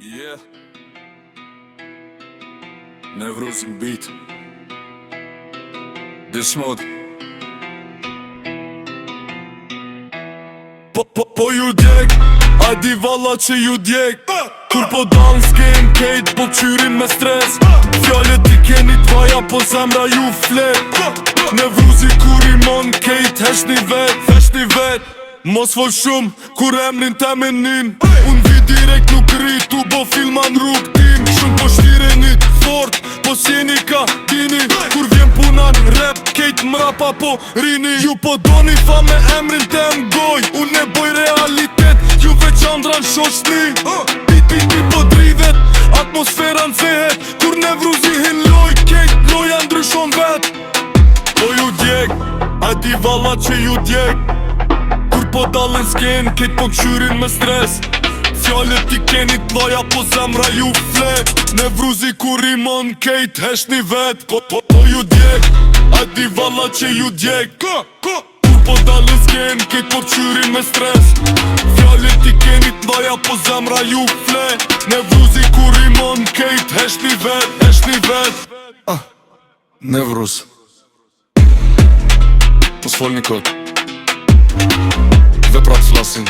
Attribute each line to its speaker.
Speaker 1: Yeah. Nevrosin beat This mode Po ju djek, a di valla që ju djek Kur po dan s'ken kejt, po qyrin me stres Fjallet i keni t'vaja, po zemra ju flet Nevruzi kur i mon kejt, heshni vet Mos fol shumë, kur emrin te menin Unë vi direkt nuk rritu, bo filman rrug tim Shumë po shtirenit fort, po sjeni ka dini Kur vjen punan rap, kejt mrapa po rini Ju po doni fa me emrin te mgoj Unë e boj realitet, ju veçandran shoshni Pit po dridhet, atmosfera nxehet Kur Nevruzi hin loj, kejt loja ndryshon vet Po ju djek, a di valla që ju djek Kur po dalën s'ken, kejt po këshyrin me stres Fjallet i keni t'loja, po zemra ju flet Nevruzi kur i mon kejt, heshni vet Po ju djek, a di valla që ju djek Kur po dalën s'ken, kejt po këshyrin me stres Fjallet i keni t'loja, po zemra ju flet Nevruzi kur i mon kejt, heshni vet Nevruz Mos fol një kot Dhe prap flasin